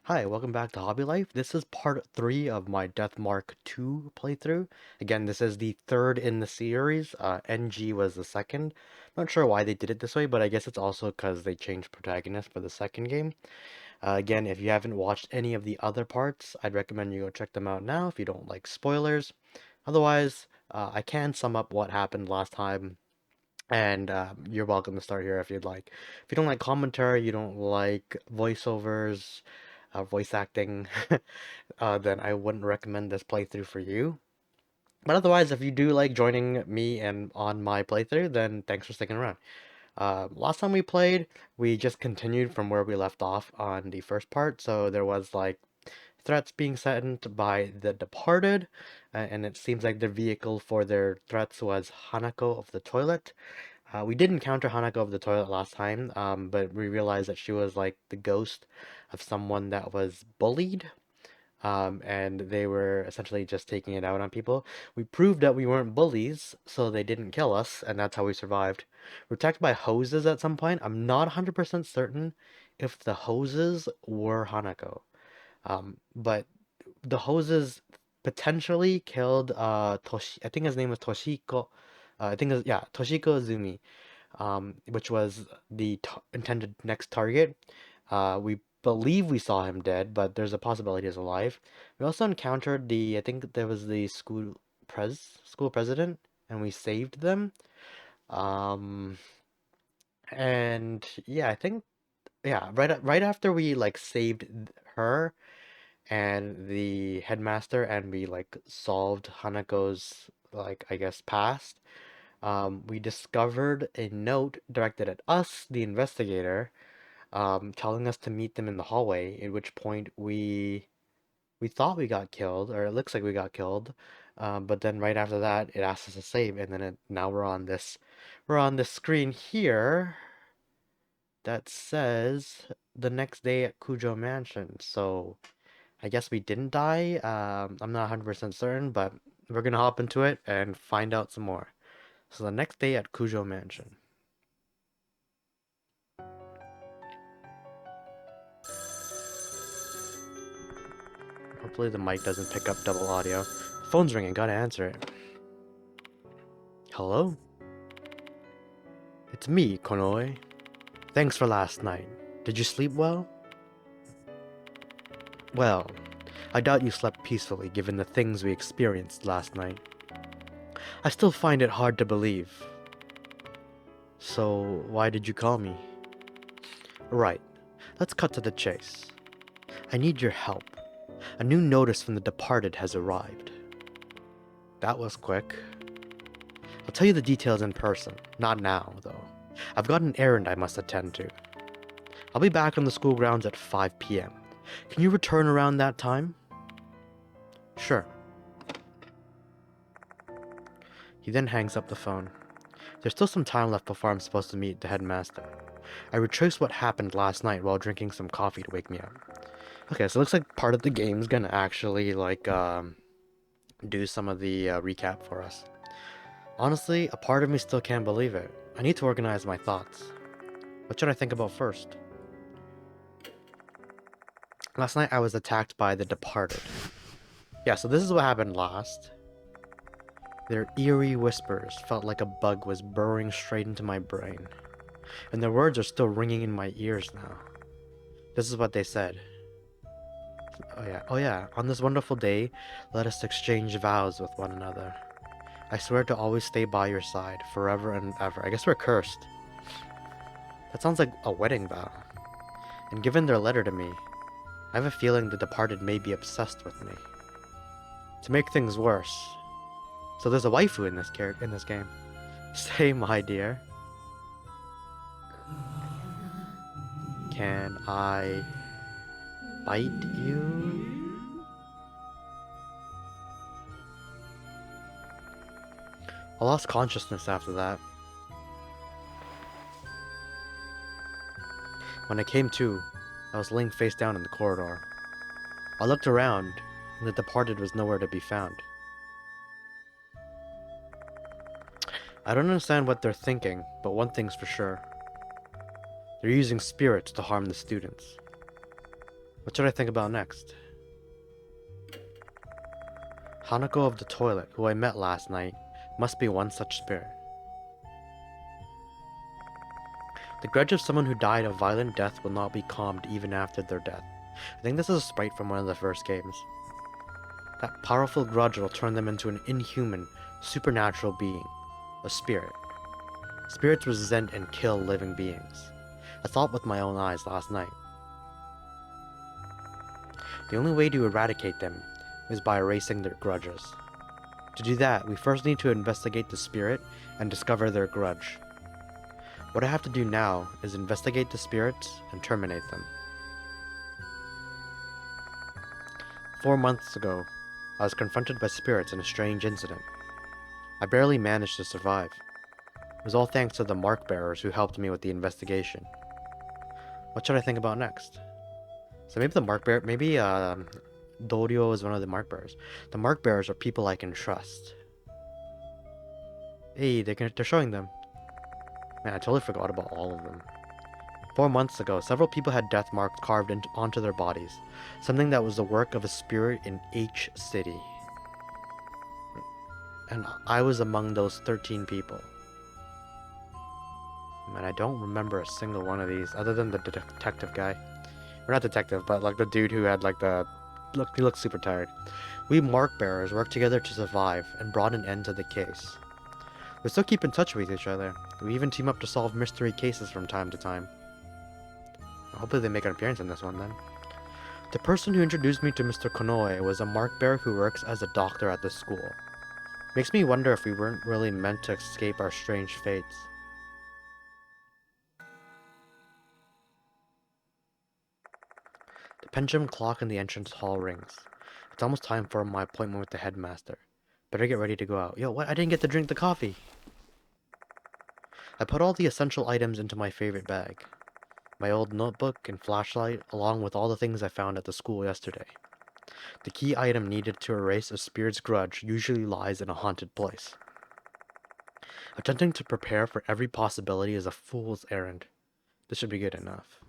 Hi, welcome back to Hobby Life. This is part 3 of my Deathmark 2 playthrough. Again, this is the third in the series. NG was the second. Not sure why they did it this way, but I guess it's also because they changed protagonist for the second game. Again, if you haven't watched any of the other parts, I'd recommend you go check them out now if you don't like spoilers. Otherwise, I can sum up what happened last time, and you're welcome to start here if you'd like. If you don't like commentary, you don't like voiceovers, voice acting, then I wouldn't recommend this playthrough for you. But otherwise, if you do like joining me and on my playthrough, then thanks for sticking around. Last time we played, we just continued from where we left off on the first part. So there was like threats being sent by the Departed, and it seems like the vehicle for their threats was Hanako of the toilet. We did encounter Hanako of the toilet last time, but we realized that she was like the ghost of someone that was bullied, and they were essentially just taking it out on people. We proved that we weren't bullies, so they didn't kill us, and that's how we survived. We were attacked by hoses at some point. I'm not 100% certain if the hoses were Hanako, but the hoses potentially killed Toshi. I think his name was Toshiko. I think it's, yeah, Toshiko Zumi, which was the intended next target. We believe we saw him dead, but there's a possibility he's alive. We also encountered I think there was the school president, and we saved them. Um, and yeah, I think yeah, right after we like saved her and the headmaster, and we like solved Hanako's like I guess past. We discovered a note directed at us, the investigator, telling us to meet them in the hallway, at which point we thought we got killed, or it looks like we got killed. But then right after that, it asked us to save, and then now we're on this screen here that says the next day at Kujo Mansion. So I guess we didn't die. I'm not 100% certain, but we're gonna hop into it and find out some more. So the next day at Kujo Mansion. Hopefully the mic doesn't pick up double audio. Phone's ringing, gotta answer it. Hello? It's me, Konoe. Thanks for last night. Did you sleep well? Well, I doubt you slept peacefully given the things we experienced last night. I still find it hard to believe. So, why did you call me? Right, let's cut to the chase. I need your help. A new notice from the Departed has arrived. That was quick. I'll tell you the details in person. Not now, though. I've got an errand I must attend to. I'll be back on the school grounds at 5 p.m. Can you return around that time? Sure. He then hangs up the phone. There's still some time left before I'm supposed to meet the headmaster. I retraced what happened last night while drinking some coffee to wake me up. Okay, so it looks like part of the game's gonna actually, like, do some of the recap for us. Honestly, a part of me still can't believe it. I need to organize my thoughts. What should I think about first? Last night I was attacked by the Departed. Yeah, so this is what happened last. Their eerie whispers felt like a bug was burrowing straight into my brain, and their words are still ringing in my ears now. This is what they said. Oh yeah, on this wonderful day, let us exchange vows with one another. I swear to always stay by your side, forever and ever. I guess we're cursed. That sounds like a wedding vow. And given their letter to me, I have a feeling the Departed may be obsessed with me. To make things worse, so there's a waifu in this game. Say, my dear, can I bite you? I lost consciousness after that. When I came to, I was laying face down in the corridor. I looked around, and the Departed was nowhere to be found. I don't understand what they're thinking, but one thing's for sure. They're using spirits to harm the students. What should I think about next? Hanako of the toilet, who I met last night, must be one such spirit. The grudge of someone who died a violent death will not be calmed even after their death. I think this is a sprite from one of the first games. That powerful grudge will turn them into an inhuman, supernatural being. A spirit. Spirits resent and kill living beings. I saw it with my own eyes last night. The only way to eradicate them is by erasing their grudges. To do that, we first need to investigate the spirit and discover their grudge. What I have to do now is investigate the spirits and terminate them. 4 months ago, I was confronted by spirits in a strange incident. I barely managed to survive. It was all thanks to the mark bearers who helped me with the investigation. What should I think about next? So maybe the mark bearer, maybe Dorio is one of the mark bearers. The mark bearers are people I can trust. Hey, they're showing them. Man, I totally forgot about all of them. 4 months ago, several people had death marks carved onto their bodies, something that was the work of a spirit in H City. And I was among those 13 people. Man, I don't remember a single one of these, other than the detective guy. Or not detective, but like the dude who had like the... he looked super tired. We mark bearers worked together to survive and brought an end to the case. We still keep in touch with each other. We even team up to solve mystery cases from time to time. Hopefully they make an appearance in this one then. The person who introduced me to Mr. Konoe was a mark bearer who works as a doctor at the school. Makes me wonder if we weren't really meant to escape our strange fates. The pendulum clock in the entrance hall rings. It's almost time for my appointment with the headmaster. Better get ready to go out. Yo, what? I didn't get to drink the coffee! I put all the essential items into my favorite bag. My old notebook and flashlight, along with all the things I found at the school yesterday. The key item needed to erase a spirit's grudge usually lies in a haunted place. Attempting to prepare for every possibility is a fool's errand. This should be good enough.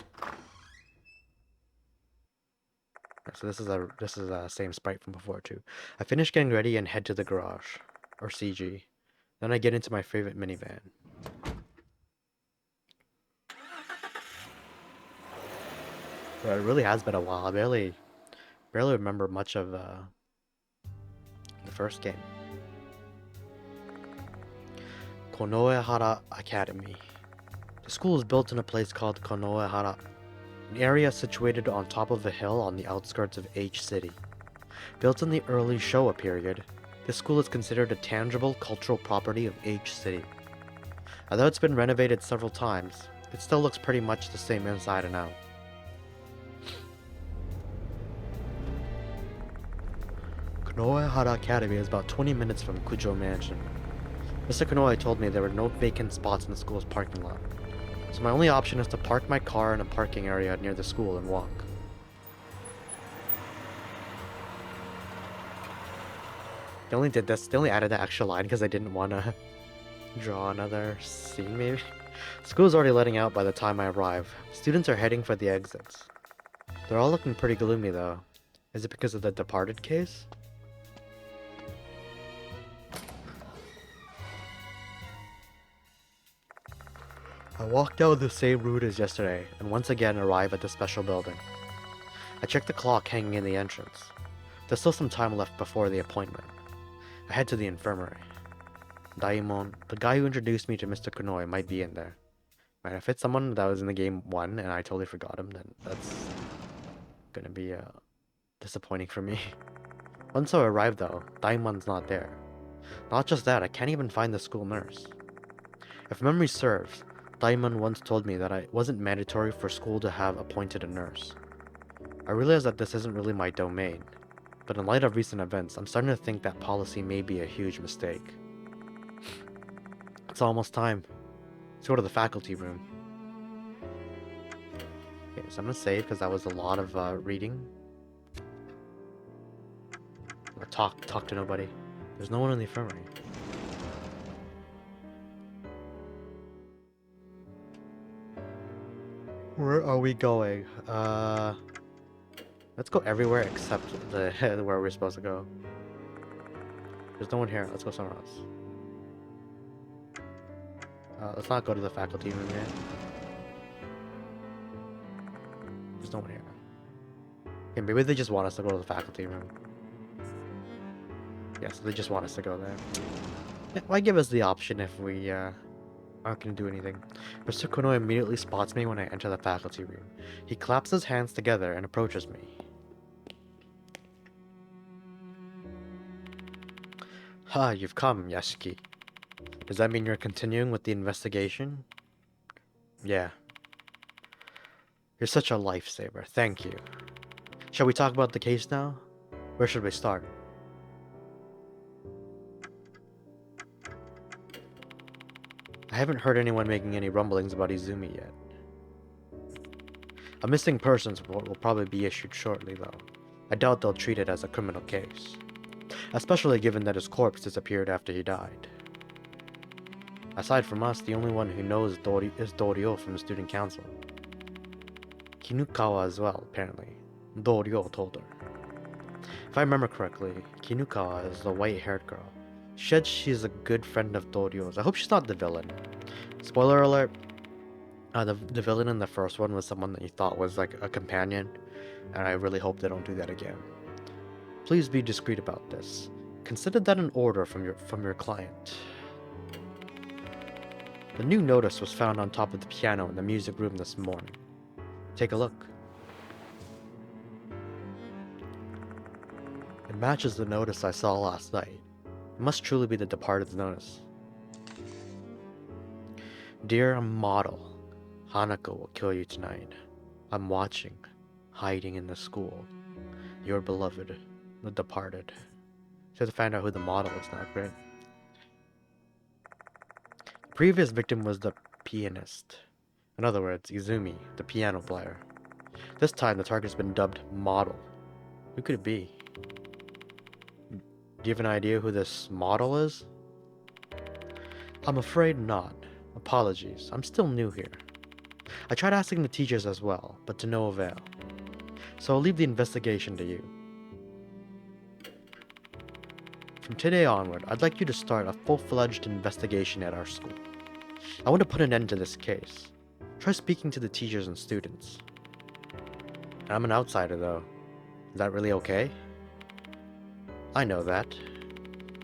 So this is a same sprite from before too. I finish getting ready and head to the garage, or CG. Then I get into my favorite minivan. But it really has been a while. I barely remember much of the first game. Konoehara Academy. The school is built in a place called Konoehara, an area situated on top of a hill on the outskirts of H City. Built in the early Showa period, this school is considered a tangible cultural property of H City. Although it's been renovated several times, it still looks pretty much the same inside and out. Konoehara Academy is about 20 minutes from Kujo Mansion. Mr. Konoe told me there were no vacant spots in the school's parking lot, so my only option is to park my car in a parking area near the school and walk. They only did this, they only added that extra line because I didn't want to draw another scene maybe? School's already letting out by the time I arrive. Students are heading for the exits. They're all looking pretty gloomy though. Is it because of the Departed case? I walk down the same route as yesterday, and once again arrive at the special building. I check the clock hanging in the entrance. There's still some time left before the appointment. I head to the infirmary. Daimon, the guy who introduced me to Mr. Konoe, might be in there. Man, if it's someone that was in the game 1 and I totally forgot him, then that's gonna be disappointing for me. Once I arrive though, Daimon's not there. Not just that, I can't even find the school nurse. If memory serves, Daimon once told me that it wasn't mandatory for school to have appointed a nurse. I realize that this isn't really my domain, but in light of recent events, I'm starting to think that policy may be a huge mistake. It's almost time. Let's go to the faculty room. Okay, so I'm gonna save because that was a lot of reading. Or talk to nobody. There's no one in the infirmary. Where are we going? Let's go everywhere except the where we're supposed to go. There's no one here. Let's go somewhere else. Let's not go to the faculty room yet. There's no one here. Okay, maybe they just want us to go to the faculty room. Yes, they just want us to go there. Yeah, why give us the option if we aren't gonna do anything? Mr. Kono immediately spots me when I enter the faculty room. He claps his hands together and approaches me. Ha, you've come, Yasuki. Does that mean you're continuing with the investigation? Yeah. You're such a lifesaver. Thank you. Shall we talk about the case now? Where should we start? I haven't heard anyone making any rumblings about Izumi yet. A missing persons report will probably be issued shortly, though. I doubt they'll treat it as a criminal case, especially given that his corpse disappeared after he died. Aside from us, the only one who knows is Doryo from the student council. Kinukawa as well, apparently. Doryo told her. If I remember correctly, Kinukawa is the white-haired girl. She said she's a good friend of Doryo's. I hope she's not the villain. Spoiler alert, the villain in the first one was someone that you thought was like a companion, and I really hope they don't do that again. Please be discreet about this. Consider that an order from your client. The new notice was found on top of the piano in the music room this morning. Take a look. It matches the notice I saw last night. It must truly be the departed's notice. Dear model, Hanako will kill you tonight. I'm watching, hiding in the school. Your beloved, the departed. So have to find out who the model is now, right? The previous victim was the pianist. In other words, Izumi, the piano player. This time the target's been dubbed model. Who could it be? Do you have an idea who this model is? I'm afraid not. Apologies, I'm still new here. I tried asking the teachers as well, but to no avail. So I'll leave the investigation to you. From today onward, I'd like you to start a full-fledged investigation at our school. I want to put an end to this case. Try speaking to the teachers and students. I'm an outsider though. Is that really okay? I know that.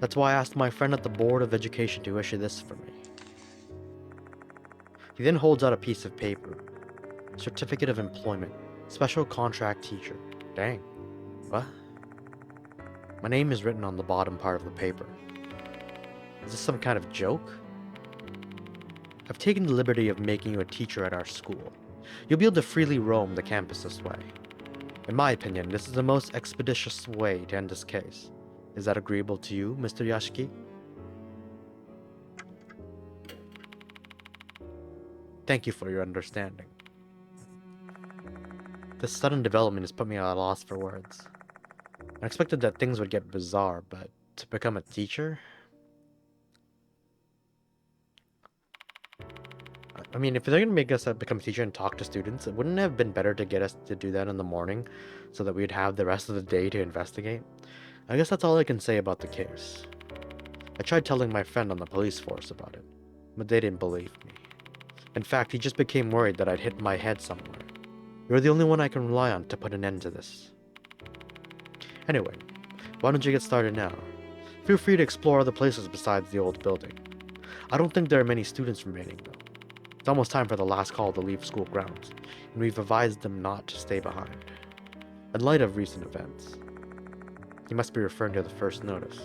That's why I asked my friend at the Board of Education to issue this for me. He then holds out a piece of paper. Certificate of Employment. Special Contract Teacher. Dang. What? My name is written on the bottom part of the paper. Is this some kind of joke? I've taken the liberty of making you a teacher at our school. You'll be able to freely roam the campus this way. In my opinion, this is the most expeditious way to end this case. Is that agreeable to you, Mr. Yasuki? Thank you for your understanding. This sudden development has put me at a loss for words. I expected that things would get bizarre, but to become a teacher? I mean, if they're gonna make us become a teacher and talk to students, it wouldn't have been better to get us to do that in the morning so that we'd have the rest of the day to investigate? I guess that's all I can say about the case. I tried telling my friend on the police force about it, but they didn't believe me. In fact, he just became worried that I'd hit my head somewhere. You're the only one I can rely on to put an end to this. Anyway, why don't you get started now? Feel free to explore other places besides the old building. I don't think there are many students remaining, though. It's almost time for the last call to leave school grounds, and we've advised them not to stay behind. In light of recent events, you must be referring to the first notice.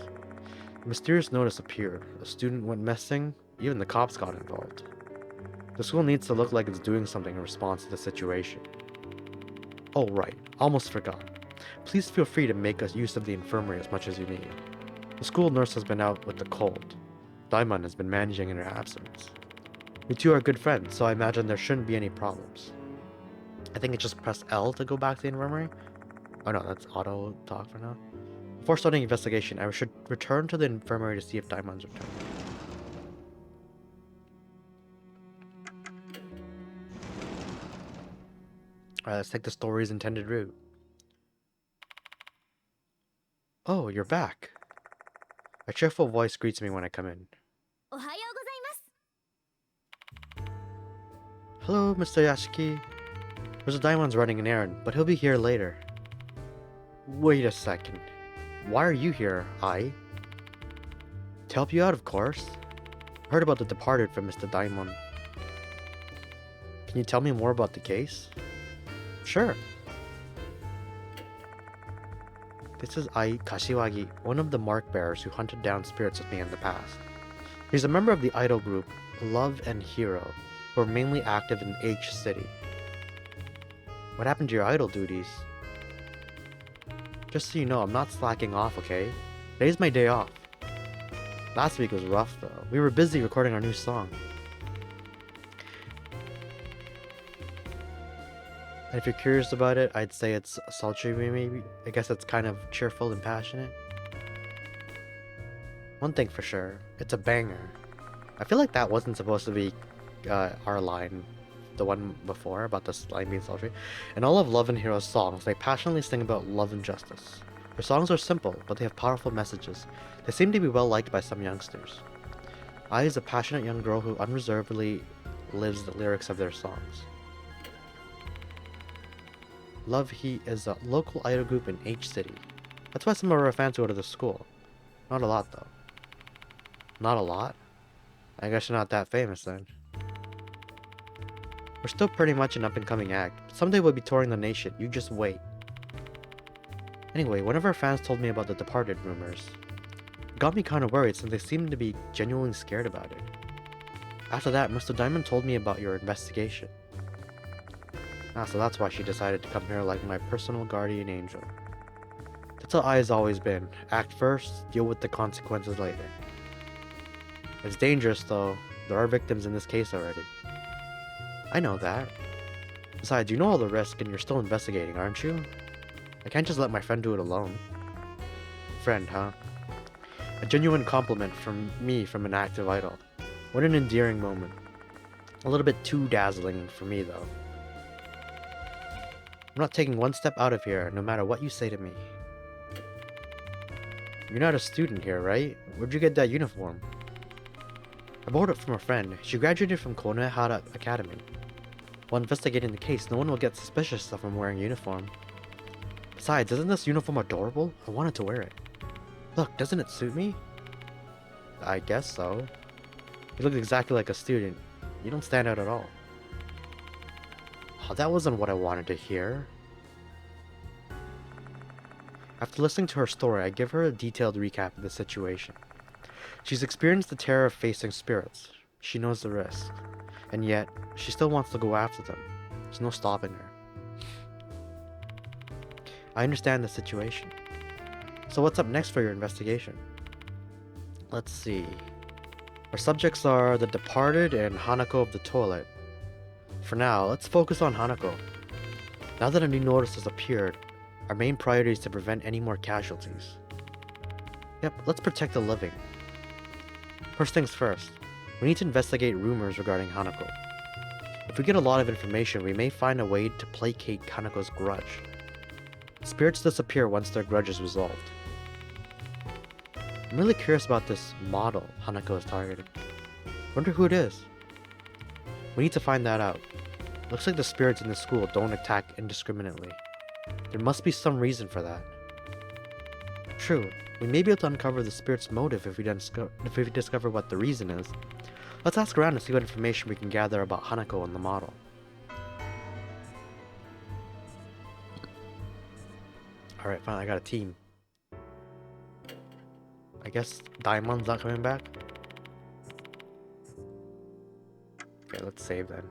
A mysterious notice appeared, a student went missing, even the cops got involved. The school needs to look like it's doing something in response to the situation. Oh right, almost forgot. Please feel free to make use of the infirmary as much as you need. The school nurse has been out with the cold. Daimon has been managing in her absence. You two are good friends, so I imagine there shouldn't be any problems. I think it's just press L to go back to the infirmary. Oh no, that's auto talk for now. Before starting investigation, I should return to the infirmary to see if Daimon's returned. Alright, let's take the story's intended route. Oh, you're back. A cheerful voice greets me when I come in. おはようございます。 Hello, Mr. Yashiki. Mr. Daimon's running an errand, but he'll be here later. Wait a second. Why are you here, Ai? To help you out, of course. Heard about the departed from Mr. Daimon. Can you tell me more about the case? Sure. This is Ai Kashiwagi, one of the mark bearers who hunted down spirits with me in the past. He's a member of the idol group Love and Hero, who are mainly active in H City. What happened to your idol duties? Just so you know, I'm not slacking off, okay? Today's my day off. Last week was rough, though. We were busy recording our new song. And if you're curious about it, I'd say it's sultry, maybe. I guess it's kind of cheerful and passionate. One thing for sure, it's a banger. I feel like that wasn't supposed to be our line, the one before, about this line being sultry. In all of Love and Hero's songs, they passionately sing about love and justice. Their songs are simple, but they have powerful messages. They seem to be well liked by some youngsters. Ai is a passionate young girl who unreservedly lives the lyrics of their songs. Love He is a local idol group in H City. That's why some of our fans go to the school. Not a lot, though. Not a lot? I guess you're not that famous then. We're still pretty much an up-and-coming act, but someday we'll be touring the nation, you just wait. Anyway, one of our fans told me about the departed rumors. It got me kinda worried since they seemed to be genuinely scared about it. After that, Mr. Diamond told me about your investigation. So that's why she decided to come here like my personal guardian angel. That's how Ai has always been. Act first, deal with the consequences later. It's dangerous though. There are victims in this case already. I know that. Besides, you know all the risk and you're still investigating, aren't you? I can't just let my friend do it alone. Friend, huh? A genuine compliment from me from an active idol. What an endearing moment. A little bit too dazzling for me though. I'm not taking one step out of here, no matter what you say to me. You're not a student here, right? Where'd you get that uniform? I borrowed it from a friend. She graduated from Konohara Academy. While investigating the case, no one will get suspicious of him wearing a uniform. Besides, isn't this uniform adorable? I wanted to wear it. Look, doesn't it suit me? I guess so. You look exactly like a student. You don't stand out at all. Oh, that wasn't what I wanted to hear. After listening to her story, I give her a detailed recap of the situation. She's experienced the terror of facing spirits. She knows the risk. And yet, she still wants to go after them. There's no stopping her. I understand the situation. So what's up next for your investigation? Let's see. Our subjects are the departed and Hanako of the toilet. For now, let's focus on Hanako. Now that a new notice has appeared, our main priority is to prevent any more casualties. Yep, let's protect the living. First things first, we need to investigate rumors regarding Hanako. If we get a lot of information, we may find a way to placate Hanako's grudge. Spirits disappear once their grudge is resolved. I'm really curious about this model Hanako is targeting. Wonder who it is. We need to find that out. Looks like the spirits in the school don't attack indiscriminately. There must be some reason for that. True, we may be able to uncover the spirit's motive if we discover what the reason is. Let's ask around and see what information we can gather about Hanako and the model. Alright, fine, I got a team. I guess Daimon's not coming back? Okay, let's save then.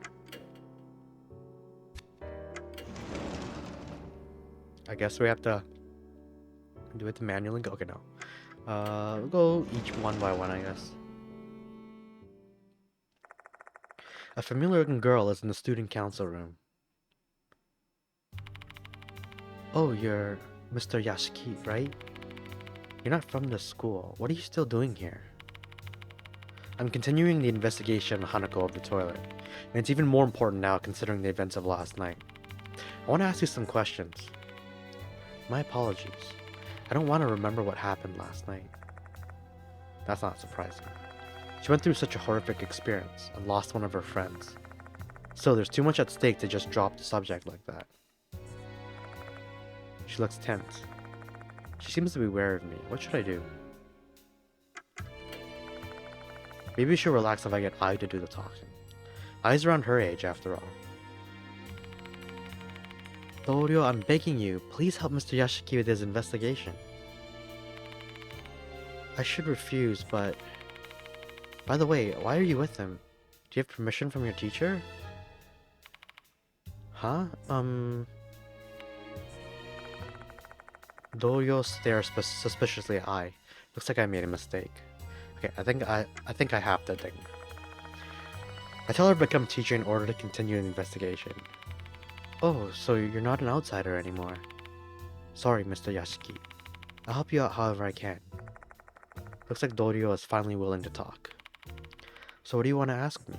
I guess we have to do it manually. Okay, no. We'll go each one by one, I guess. A familiar-looking girl is in the student council room. Oh, you're Mr. Yashiki, right? You're not from the school. What are you still doing here? I'm continuing the investigation of Hanako of the toilet, and it's even more important now considering the events of last night. I want to ask you some questions. My apologies. I don't want to remember what happened last night. That's not surprising. She went through such a horrific experience and lost one of her friends. So there's too much at stake to just drop the subject like that. She looks tense. She seems to be wary of me. What should I do? Maybe she'll relax if I get Ai to do the talking. Ai's around her age, after all. Doryo, I'm begging you, please help Mr. Yashiki with his investigation. I should refuse, but... By the way, why are you with him? Do you have permission from your teacher? Huh? Doryo stares suspiciously at Ai. Looks like I made a mistake. Okay, I think I have the thing. I tell her to become teacher in order to continue the investigation. Oh, so you're not an outsider anymore. Sorry, Mr. Yashiki. I'll help you out however I can. Looks like Doryo is finally willing to talk. So what do you want to ask me?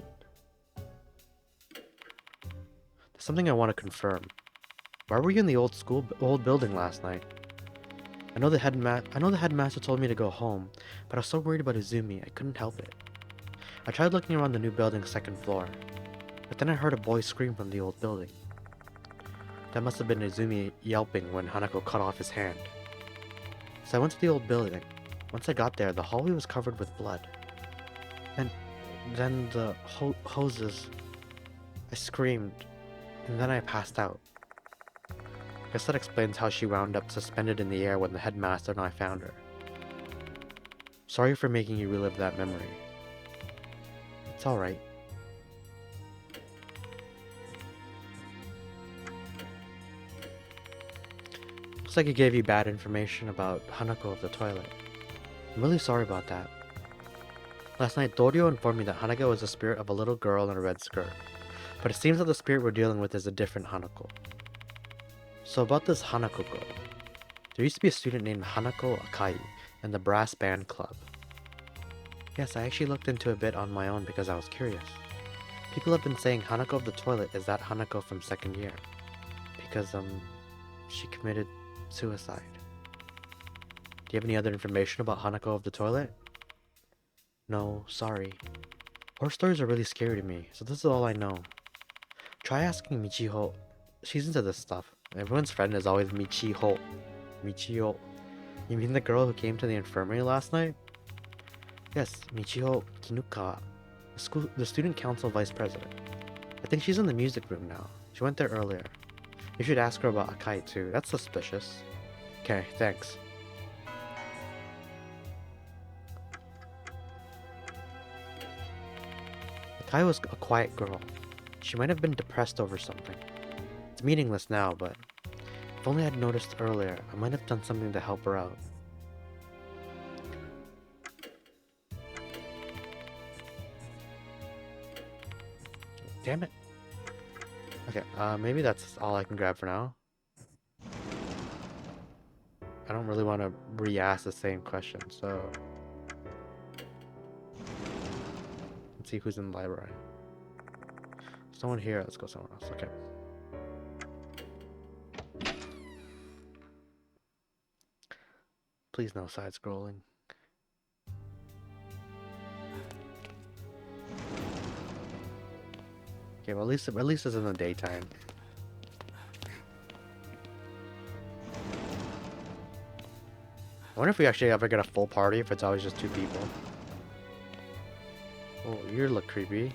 There's something I want to confirm. Why were you in the old building last night? I know the headmaster told me to go home, but I was so worried about Izumi, I couldn't help it. I tried looking around the new building's second floor, but then I heard a boy scream from the old building. That must have been Izumi yelping when Hanako cut off his hand. So I went to the old building. Once I got there, the hallway was covered with blood. And then the hoses... I screamed, and then I passed out. Guess that explains how she wound up suspended in the air when the headmaster and I found her. Sorry for making you relive that memory. It's alright. Looks like he gave you bad information about Hanako of the toilet. I'm really sorry about that. Last night, Doryo informed me that Hanako was the spirit of a little girl in a red skirt, but it seems that the spirit we're dealing with is a different Hanako. So about this Hanako girl, there used to be a student named Hanako Akai in the brass band club. Yes, I actually looked into a bit on my own because I was curious. People have been saying Hanako of the toilet is that Hanako from second year, because she committed suicide. Do you have any other information about Hanako of the toilet? No, sorry. Horror stories are really scary to me, so this is all I know. Try asking Michiho. She's into this stuff. Everyone's friend is always Michiho. Michiho. You mean the girl who came to the infirmary last night? Yes, Michiho Kinuka, the student council vice president. I think she's in the music room now. She went there earlier. You should ask her about Akai too. That's suspicious. Okay, thanks. Akai was a quiet girl. She might have been depressed over something. It's meaningless now, but if only I'd noticed earlier, I might have done something to help her out. Damn it. Okay, maybe that's all I can grab for now. I don't really want to re-ask the same question, so... Let's see who's in the library. Someone here, let's go somewhere else, okay. Please no side-scrolling. Okay, well at least it's in the daytime. I wonder if we actually ever get a full party if it's always just 2 people. Oh, you look creepy.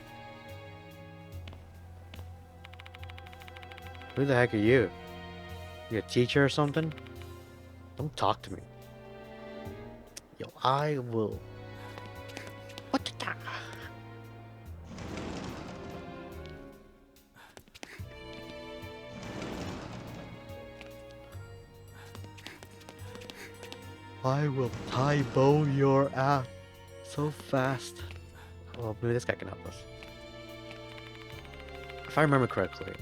Who the heck are you? You a teacher or something? Don't talk to me. Yo, I will... What the... I will tie-bow your ass so fast. Well, maybe this guy can help us. If I remember correctly,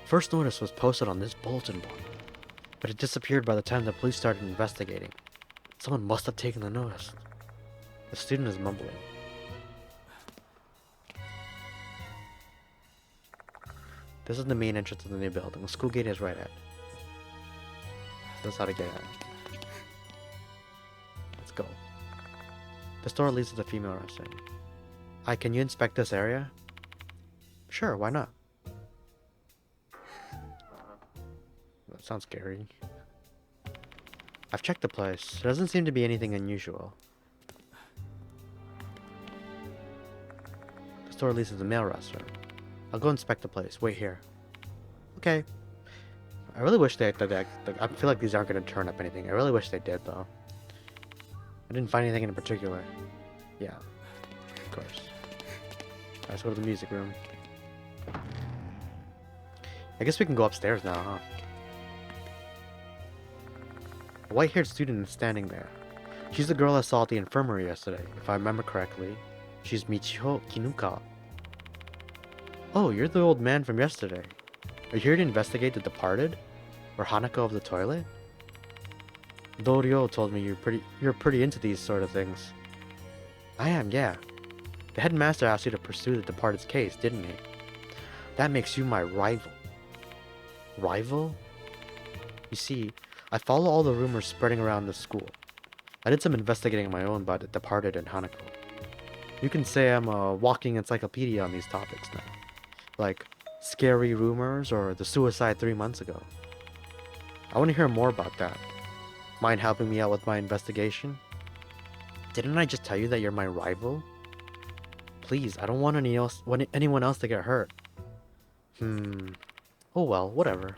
first notice was posted on this bulletin board, but it disappeared by the time the police started investigating. Someone must have taken the notice. The student is mumbling. This is the main entrance of the new building. The school gate is right at. That's how to get in. The store leads to the female restroom. Hi, can you inspect this area? Sure, why not? That sounds scary. I've checked the place. There doesn't seem to be anything unusual. The store leads to the male restroom. I'll go inspect the place. Wait here. Okay. I really wish I feel like these aren't going to turn up anything. I really wish they did, though. I didn't find anything in particular. Yeah, of course. Let's go to the music room. I guess we can go upstairs now, huh? A white-haired student is standing there. She's the girl I saw at the infirmary yesterday. If I remember correctly, she's Michiho Kinuka. Oh, you're the old man from yesterday. Are you here to investigate The Departed? Or Hanako of the Toilet? Doryo told me you're pretty into these sort of things. I am, yeah. The headmaster asked you to pursue The Departed's case, didn't he? That makes you my rival. Rival? You see, I follow all the rumors spreading around the school. I did some investigating of my own about The Departed and Hanako. You can say I'm a walking encyclopedia on these topics now. Like, scary rumors or the suicide 3 months ago. I want to hear more about that. Mind helping me out with my investigation? Didn't I just tell you that you're my rival? Please, I don't want anyone else to get hurt. Oh well, whatever.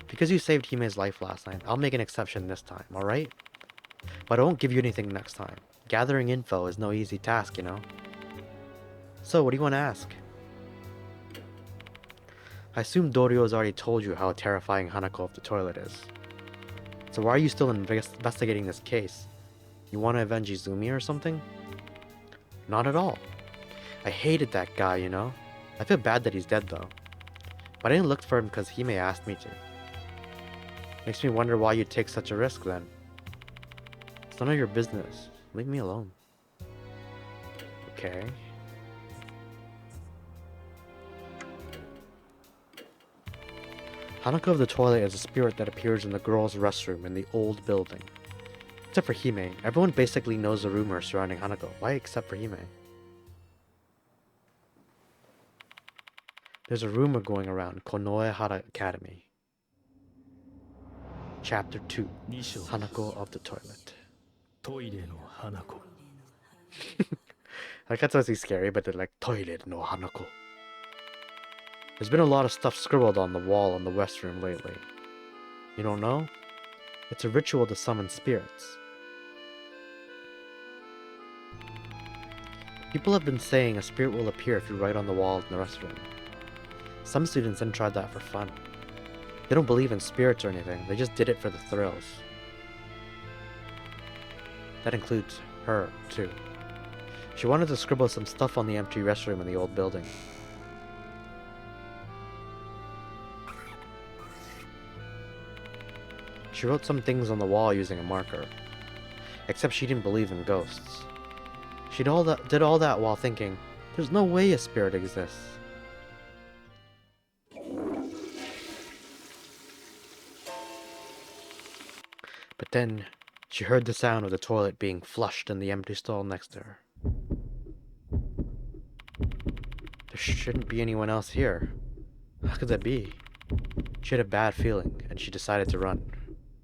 Because you saved Hime's life last night, I'll make an exception this time, alright? But I won't give you anything next time. Gathering info is no easy task, you know? So, what do you want to ask? I assume Doryo has already told you how terrifying Hanako of the Toilet is. So why are you still investigating this case? You want to avenge Izumi or something? Not at all. I hated that guy, you know? I feel bad that he's dead though. But I didn't look for him because Hime asked me to. Makes me wonder why you'd take such a risk then. It's none of your business. Leave me alone. Okay. Hanako of the Toilet is a spirit that appears in the girls' restroom in the old building. Except for Hime. Everyone basically knows the rumors surrounding Hanako. Why except for Hime? There's a rumor going around Konoehara Academy. Chapter 2. Hanako of the Toilet. Like, that's supposed to be scary, but they're like, Toilet no Hanako. There's been a lot of stuff scribbled on the wall in the West Room lately. You don't know? It's a ritual to summon spirits. People have been saying a spirit will appear if you write on the wall in the restroom. Some students then tried that for fun. They don't believe in spirits or anything, they just did it for the thrills. That includes her, too. She wanted to scribble some stuff on the empty restroom in the old building. She wrote some things on the wall using a marker. Except she didn't believe in ghosts. She did all that while thinking, there's no way a spirit exists. But then, she heard the sound of the toilet being flushed in the empty stall next to her. There shouldn't be anyone else here. How could that be? She had a bad feeling, and she decided to run.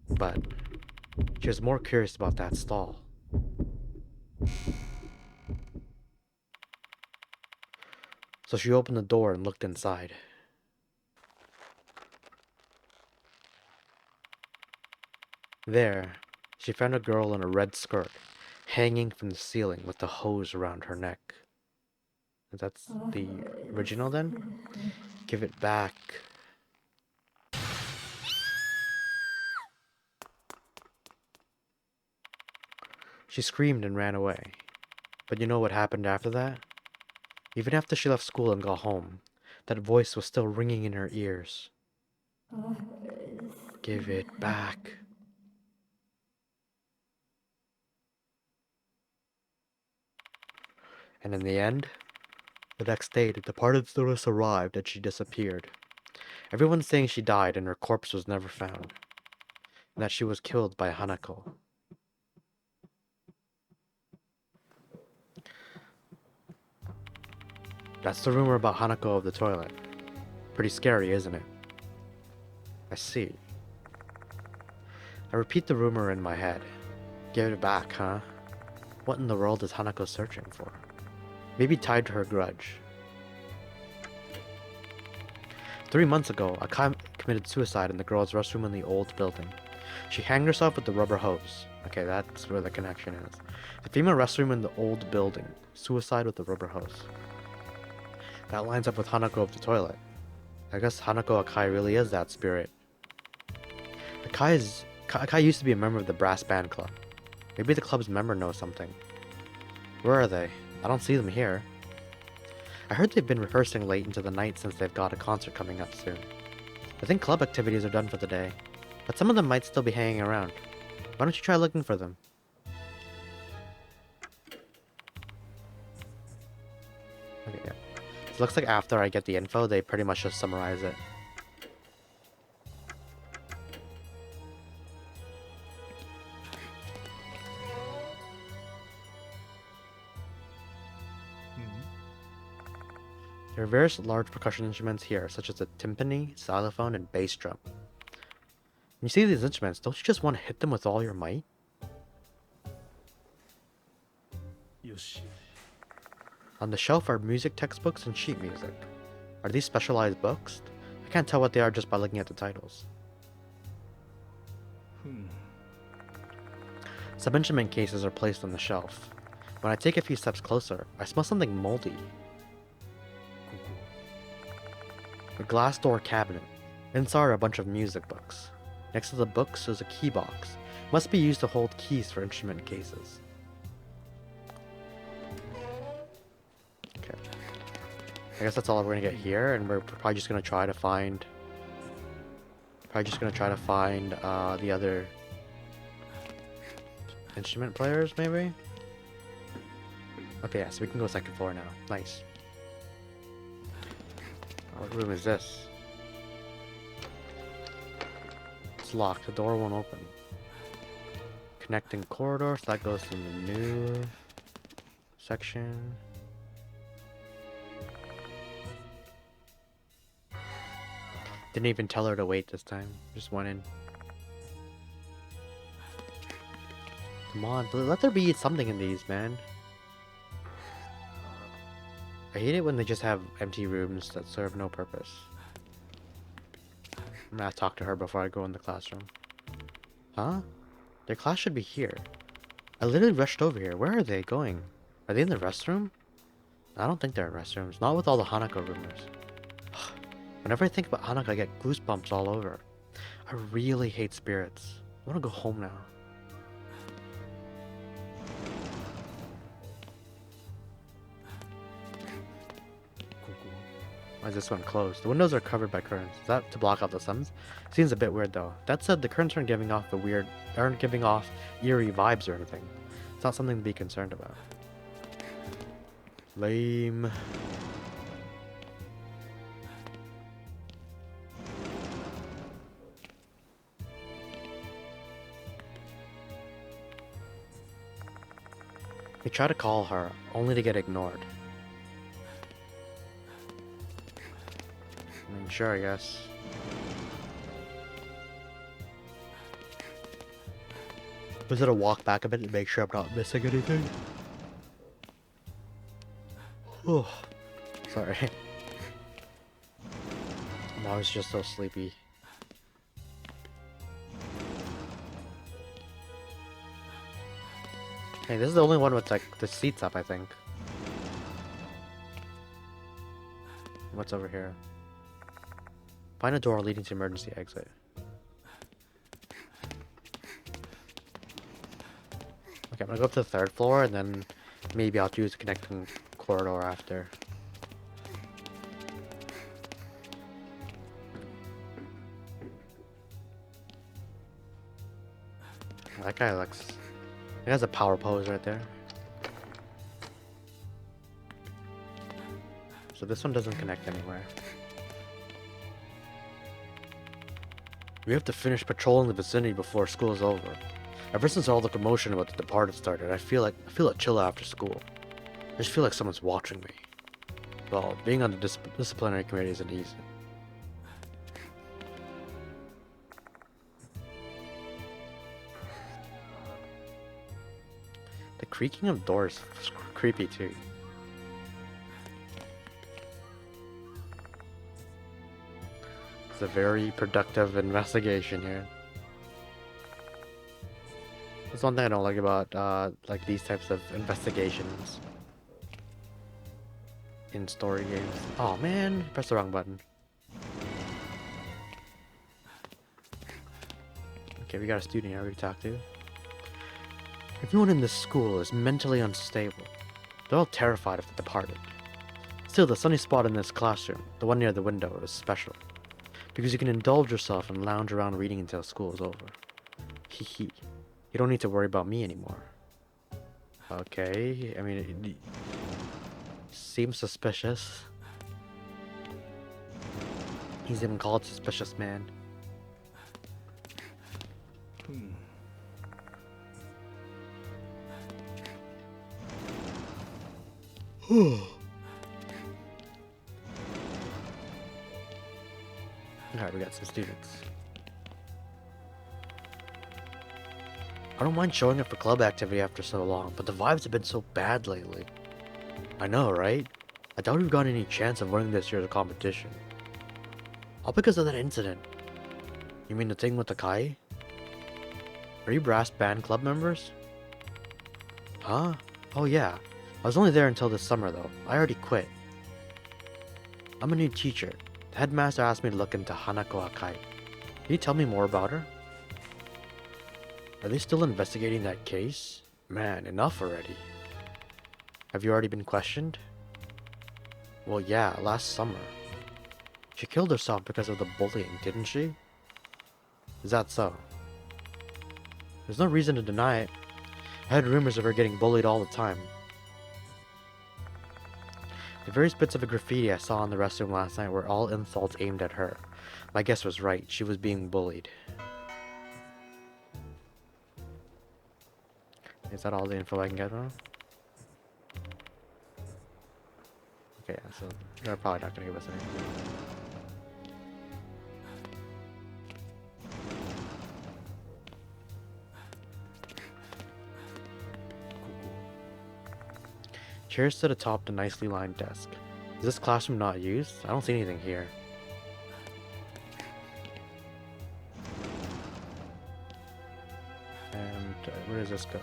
But she was more curious about that stall. So she opened the door and looked inside. There, she found a girl in a red skirt, hanging from the ceiling with the hose around her neck. That's the original then? Give it back. She screamed and ran away. But you know what happened after that? Even after she left school and got home, that voice was still ringing in her ears. Give it back. And in the end, the next day, the departed stewardess arrived and she disappeared. Everyone's saying she died and her corpse was never found. And that she was killed by Hanako. That's the rumor about Hanako of the toilet. Pretty scary, isn't it? I see. I repeat the rumor in my head. Give it back, huh? What in the world is Hanako searching for? Maybe tied to her grudge. 3 months ago, Akai committed suicide in the girls' restroom in the old building. She hanged herself with the rubber hose. Okay, that's where the connection is. The female restroom in the old building. Suicide with the rubber hose. That lines up with Hanako of the toilet. I guess Hanako Akai really is that spirit. Akai used to be a member of the brass band club. Maybe the club's member knows something. Where are they? I don't see them here. I heard they've been rehearsing late into the night since they've got a concert coming up soon. I think club activities are done for the day, but some of them might still be hanging around. Why don't you try looking for them? Okay, yeah. So it looks like after I get the info, they pretty much just summarize it. There are various large percussion instruments here, such as the timpani, xylophone, and bass drum. When you see these instruments, don't you just want to hit them with all your might? Yoshi. On the shelf are music textbooks and sheet music. Are these specialized books? I can't tell what they are just by looking at the titles. Some instrument cases are placed on the shelf. When I take a few steps closer, I smell something moldy. A glass door cabinet. Inside are a bunch of music books. Next to the books is a key box. Must be used to hold keys for instrument cases. Okay. I guess that's all we're gonna get here, and we're probably just gonna try to find... the other... instrument players, maybe? Okay, yeah, so we can go second floor now. Nice. What room is this? It's locked. The door won't open. Connecting corridor. So that goes to the new section. Didn't even tell her to wait this time. Just went in. Come on, let there be something in these, man. I hate it when they just have empty rooms that serve no purpose. I'm gonna talk to her before I go in the classroom. Huh? Their class should be here. I literally rushed over here. Where are they going? Are they in the restroom? I don't think they're in restrooms. Not with all the Hanako rumors. Whenever I think about Hanako, I get goosebumps all over. I really hate spirits. I want to go home now. Why is this one closed? The windows are covered by curtains. Is that to block out the suns? Seems a bit weird though. That said, the curtains aren't giving off eerie vibes or anything. It's not something to be concerned about. Lame. We try to call her, only to get ignored. I mean, sure, I guess. Was it a walk back a bit to make sure I'm not missing anything? Oh, sorry. I was just so sleepy. Hey, this is the only one with like the seats up, I think. What's over here? Find a door leading to emergency exit. Okay, I'm gonna go up to the third floor and then maybe I'll use the connecting corridor after. That guy looks... He has a power pose right there. So this one doesn't connect anywhere. We have to finish patrolling the vicinity before school is over. Ever since all the commotion about the departed started, I feel a chill after school. I just feel like someone's watching me. Well, being on the disciplinary committee isn't easy. The creaking of doors is creepy too. It's a very productive investigation here. That's one thing I don't like about like these types of investigations in story games. Oh man, press the wrong button. Okay, we got a student here we can talk to. Everyone in this school is mentally unstable. They're all terrified of the departed. Still, the sunny spot in this classroom, the one near the window, is special. Because you can indulge yourself and lounge around reading until school is over. Hee hee. You don't need to worry about me anymore. Okay, I mean, it seems suspicious. He's even called Suspicious Man. Alright, we got some students. I don't mind showing up for club activity after so long, but the vibes have been so bad lately. I know, right? I doubt we've got any chance of winning this year's competition. All because of that incident. You mean the thing with the Kai? Are you brass band club members? Huh? Oh yeah. I was only there until this summer though. I already quit. I'm a new teacher. The headmaster asked me to look into Hanako Akai. Can you tell me more about her? Are they still investigating that case? Man, enough already. Have you already been questioned? Well, yeah, last summer. She killed herself because of the bullying, didn't she? Is that so? There's no reason to deny it. I heard rumors of her getting bullied all the time. The various bits of a graffiti I saw in the restroom last night were all insults aimed at her. My guess was right. She was being bullied. Is that all the info I can get on? Okay, yeah, so they're probably not going to give us anything. Chairs to the top, the nicely lined desk. Is this classroom not used? I don't see anything here. And where does this go?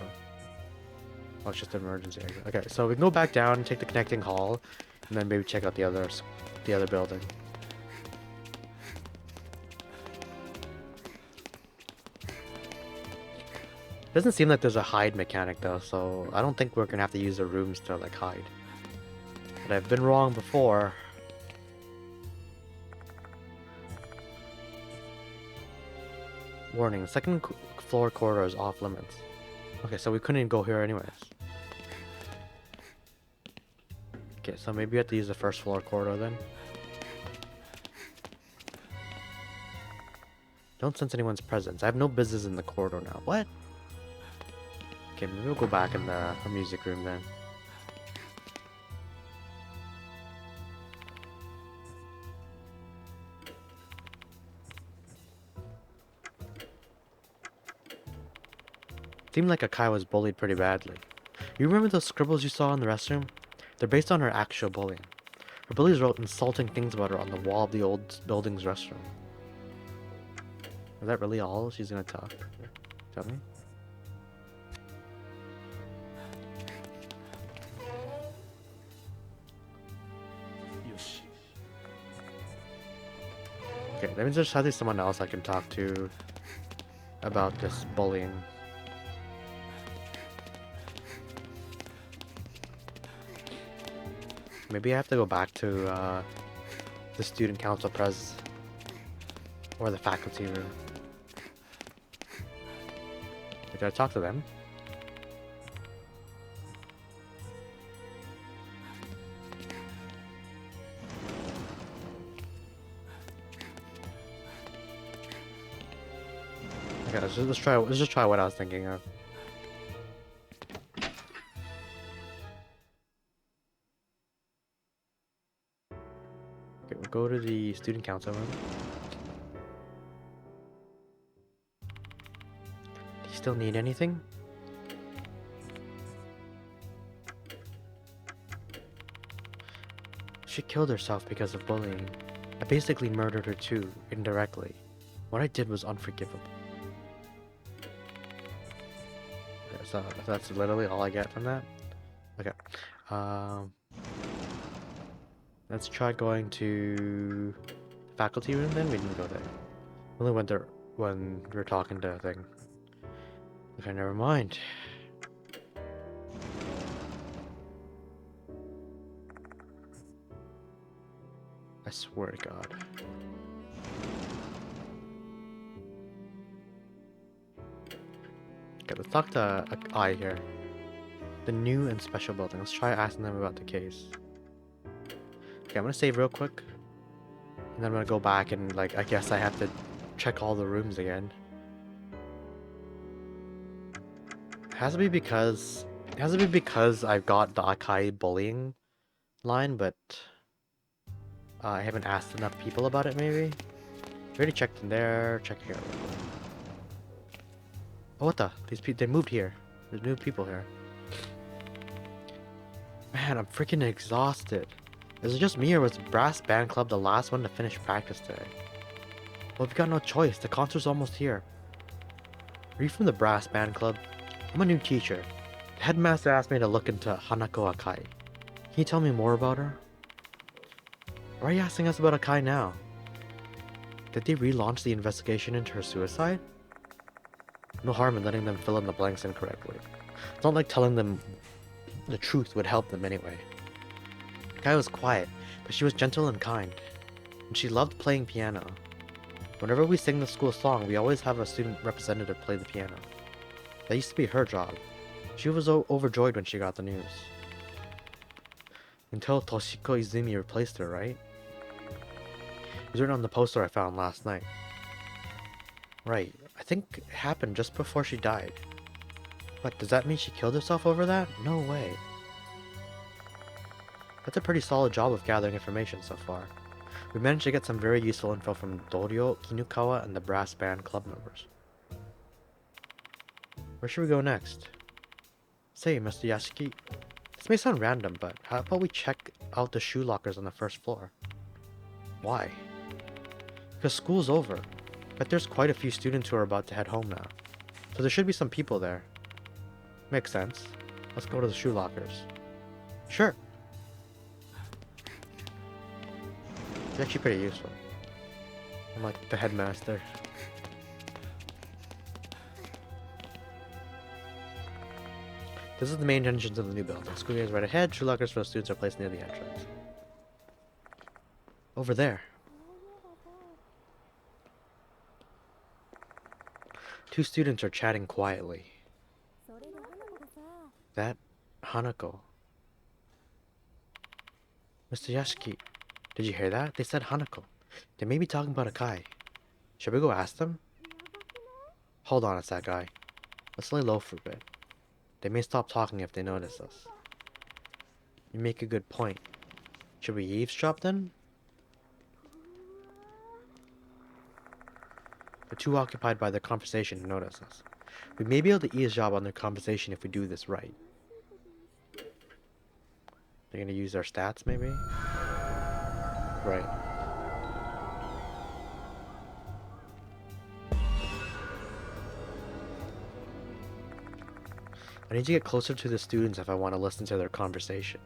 Oh, it's just an emergency exit. Okay, so we can go back down, take the connecting hall, and then maybe check out the other building. Doesn't seem like there's a hide mechanic though, so I don't think we're gonna have to use the rooms to like hide. But I've been wrong before. Warning, the second floor corridor is off limits. Okay, so we couldn't even go here anyways. Okay, so maybe we have to use the first floor corridor then. Don't sense anyone's presence. I have no business in the corridor now. What? Okay, maybe we'll go back in the music room then. Seemed like Akai was bullied pretty badly. You remember those scribbles you saw in the restroom? They're based on her actual bullying. Her bullies wrote insulting things about her on the wall of the old building's restroom. Is that really all she's gonna tell me? Yoshi. Okay, let me just have someone else I can talk to about this bullying. Maybe I have to go back to the student council pres or the faculty room. Did I talk to them? Okay, let's just try what I was thinking of. go to the student council room. Do you still need anything? She killed herself because of bullying. I basically murdered her too, indirectly. What I did was unforgivable. So that's literally all I get from that? Okay. Let's try going to faculty room then. We didn't go there. We only went there when we were talking to a thing. Okay, never mind. I swear to God. Okay, let's talk to I here. The new and special building. Let's try asking them about the case. Okay, I'm gonna save real quick. And then I'm gonna go back and, like, I guess I have to check all the rooms again. It has to be because I've got the Akai bullying line, but I haven't asked enough people about it, maybe? Already checked in there, check here. Oh, what the? These people, they moved here. There's new people here. Man, I'm freaking exhausted. Is it just me or was the brass band club the last one to finish practice today? Well, we've got no choice. The concert's almost here. Are you from the brass band club? I'm a new teacher. The headmaster asked me to look into Hanako Akai. Can you tell me more about her? Why are you asking us about Akai now? Did they relaunch the investigation into her suicide? No harm in letting them fill in the blanks incorrectly. It's not like telling them the truth would help them anyway. Akai was quiet, but she was gentle and kind. And she loved playing piano. Whenever we sing the school song, we always have a student representative play the piano. That used to be her job. She was overjoyed when she got the news. Until Toshiko Izumi replaced her, right? It was written on the poster I found last night. Right, I think it happened just before she died. What, does that mean she killed herself over that? No way. That's a pretty solid job of gathering information so far. We managed to get some very useful info from Doryo, Kinukawa, and the brass band club members. Where should we go next? Say, Mr. Yashiki, this may sound random, but how about we check out the shoe lockers on the first floor? Why? Because school's over, but there's quite a few students who are about to head home now. So there should be some people there. Makes sense. Let's go to the shoe lockers. Sure. It's actually pretty useful. I'm like the headmaster. This is the main entrance of the new building. School is right ahead. Shoe lockers for the students are placed near the entrance. Over there. Two students are chatting quietly. That Hanako. Mr. Yashiki, did you hear that? They said Hanako. They may be talking about Akai. Should we go ask them? Hold on a sec, guy. Let's lay low for a bit. They may stop talking if they notice us. You make a good point. Should we eavesdrop then? They're too occupied by their conversation to notice us. We may be able to eavesdrop on their conversation if we do this right. They're gonna use our stats, maybe? Right. I need to get closer to the students if I want to listen to their conversation.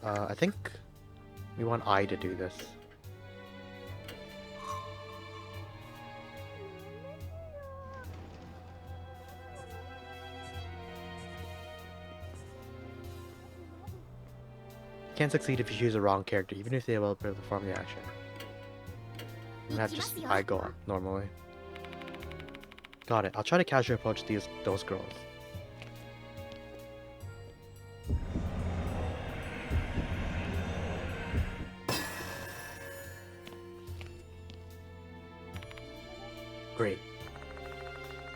I think we want I to do this. Can't succeed if you choose the wrong character, even if they will perform the action. And that just I go on normally. Got it. I'll try to casually approach those girls. Great.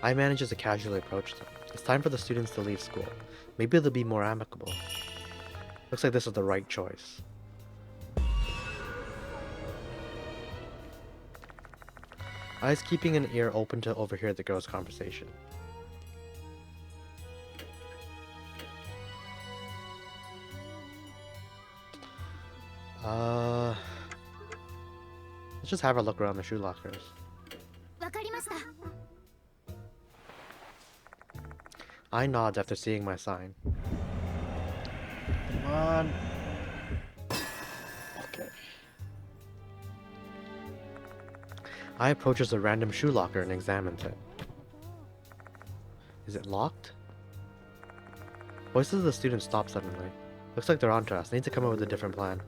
I manages to casually approach them. It's time for the students to leave school. Maybe they'll be more amicable. Looks like this is the right choice. Eyes keeping an ear open to overhear the girls' conversation. Let's just have a look around the shoe lockers. わかりました。 I nods after seeing my sign. Come on. Okay. I approaches a random shoe locker and examines it. Is it locked? Voices of the students stop suddenly. Looks like they're onto us. Need to come up with a different plan.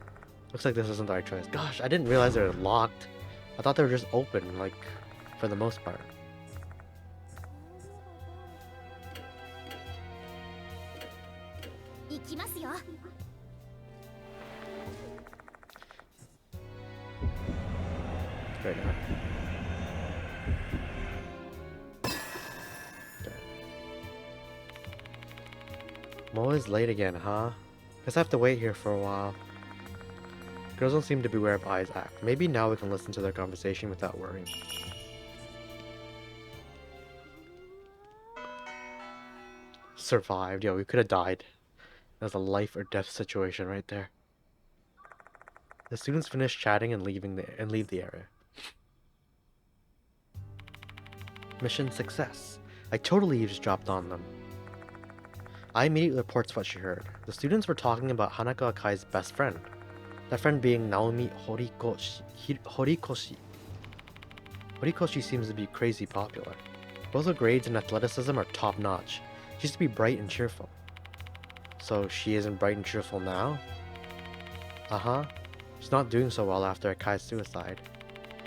Looks like this isn't the right choice. Gosh, I didn't realize they were locked. I thought they were just open, like, for the most part. Right now. Okay. Moa's late again, huh? Guess I have to wait here for a while. Girls don't seem to be aware of Ai's act. Maybe now we can listen to their conversation without worrying. Survived. Yo, we could have died. That was a life or death situation right there. The students finish chatting and leave the area. Mission success. I totally eavesdropped on them. I immediately reports what she heard. The students were talking about Hanako Akai's best friend. That friend being Naomi Horikoshi. Horikoshi seems to be crazy popular. Both her grades and athleticism are top notch. She used to be bright and cheerful. So she isn't bright and cheerful now? Uh-huh. She's not doing so well after Akai's suicide.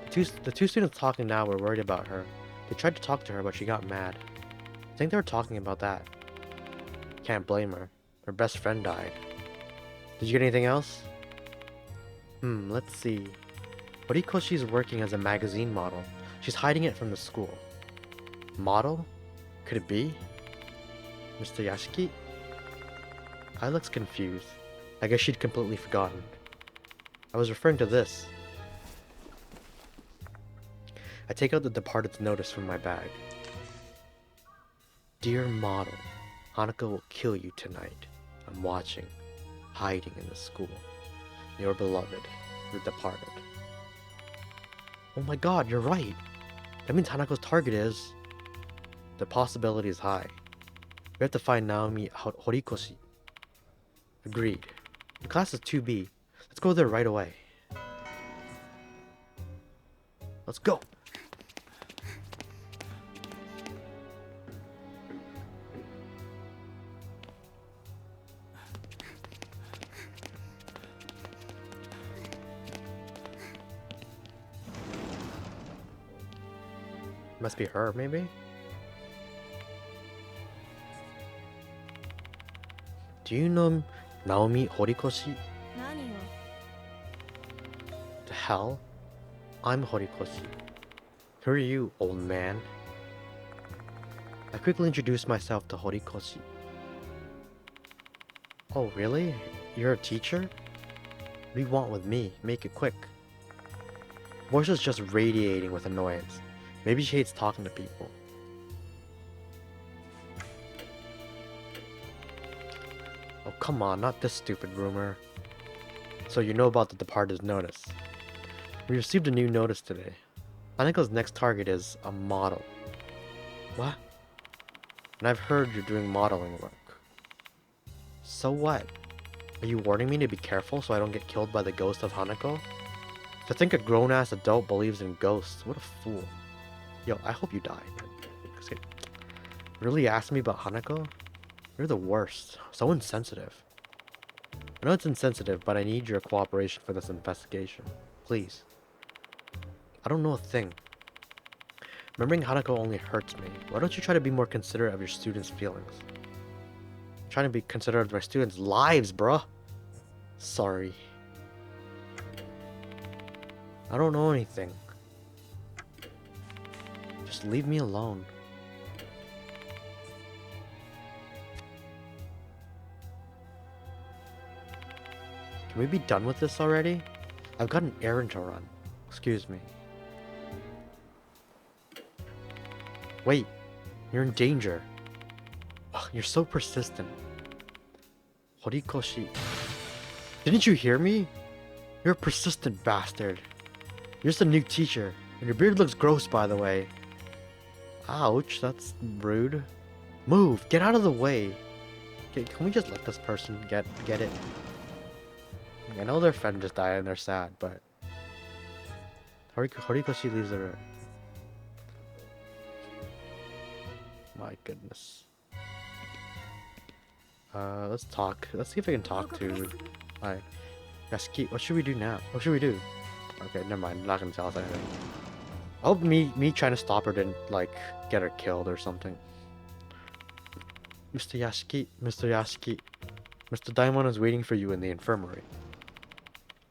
The two students talking now were worried about her. They tried to talk to her, but she got mad. I think they were talking about that. Can't blame her. Her best friend died. Did you get anything else? Let's see. Horikoshi's working as a magazine model. She's hiding it from the school. Model? Could it be? Mr. Yashiki? I looks confused. I guess she'd completely forgotten. I was referring to this. I take out the departed's notice from my bag. Dear model, Hanako will kill you tonight. I'm watching, hiding in the school. Your beloved, the departed. Oh my god, you're right. That means Hanako's target is... The possibility is high. We have to find Naomi Horikoshi. Agreed. The class is 2B. Let's go there right away. Let's go! Must be her, maybe? Do you know Naomi Horikoshi? 何を The hell? I'm Horikoshi. Who are you, old man? I quickly introduced myself to Horikoshi. Oh, really? You're a teacher? What do you want with me? Make it quick. Voice is just radiating with annoyance. Maybe she hates talking to people. Oh, come on, not this stupid rumor. So you know about the departed's notice. We received a new notice today. Hanako's next target is a model. What? And I've heard you're doing modeling work. So what? Are you warning me to be careful so I don't get killed by the ghost of Hanako? To think a grown-ass adult believes in ghosts, what a fool. Yo, I hope you die. Really ask me about Hanako? You're the worst. So insensitive. I know it's insensitive, but I need your cooperation for this investigation. Please. I don't know a thing. Remembering Hanako only hurts me. Why don't you try to be more considerate of your students' feelings? I'm trying to be considerate of my students' lives, bruh. Sorry. I don't know anything. Just leave me alone. Can we be done with this already? I've got an errand to run. Excuse me. Wait, you're in danger. Ugh, you're so persistent. Horikoshi. Didn't you hear me? You're a persistent bastard. You're just a new teacher, and your beard looks gross, by the way. Ouch, that's rude. Move, get out of the way. Okay, can we just let this person get it? I know their friend just died and they're sad, but Horikoshi leaves the room. My goodness. Let's talk. Let's see if I can talk to my Yasuki. What should we do now? What should we do? Okay, never mind. I'm not gonna tell us anything. I hope me trying to stop her didn't like get her killed or something. Mr. Yasuki, Mr. Daimon is waiting for you in the infirmary.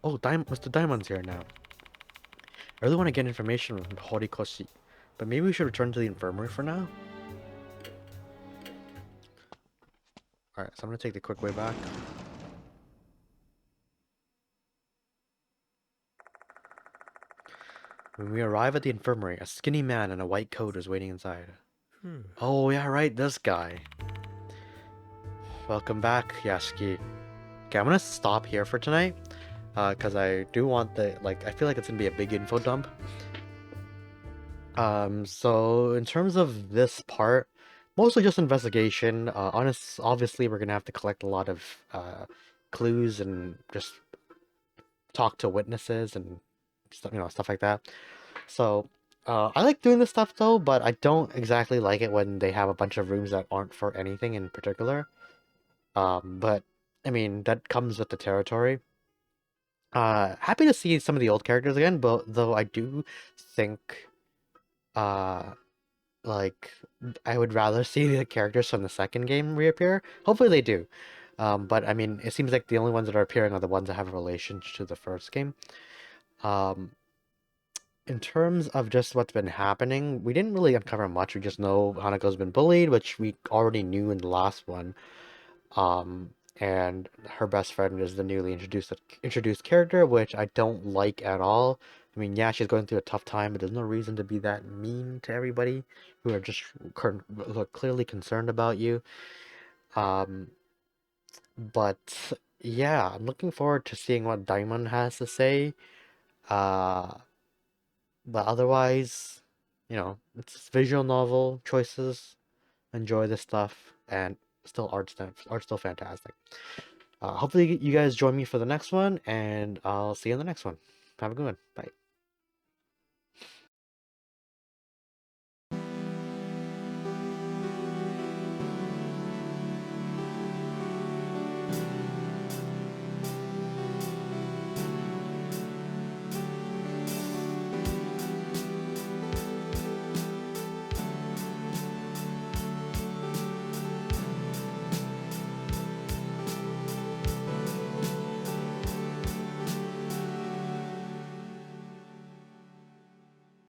Oh, Mr. Daimon's here now. I really want to get information from Horikoshi, but maybe we should return to the infirmary for now? Alright, so I'm gonna take the quick way back. When we arrive at the infirmary, a skinny man in a white coat is waiting inside. Oh yeah, right, this guy. Welcome back, Yasuki. Okay, I'm gonna stop here for tonight. Because I do want I feel like it's gonna be a big info dump. So in terms of this part, mostly just investigation. Obviously we're gonna have to collect a lot of clues and just talk to witnesses and stuff, stuff like that. So I like doing this stuff though, but I don't exactly like it when they have a bunch of rooms that aren't for anything in particular. But I mean that comes with the territory. Happy to see some of the old characters again, but though I do think, like, I would rather see the characters from the second game reappear. Hopefully they do. But I mean, it seems like the only ones that are appearing are the ones that have a relation to the first game. In terms of just what's been happening, we didn't really uncover much. We just know Hanako's been bullied, which we already knew in the last one. And her best friend is the newly introduced character, which I don't like at all. I mean, yeah, she's going through a tough time, but there's no reason to be that mean to everybody who are just who are clearly concerned about you. But yeah, I'm looking forward to seeing what Daimon has to say. Uh, but otherwise, it's a visual novel choices. Enjoy this stuff, and still art's still fantastic. Hopefully you guys join me for the next one, and I'll see you in the next one. Have a good one. Bye.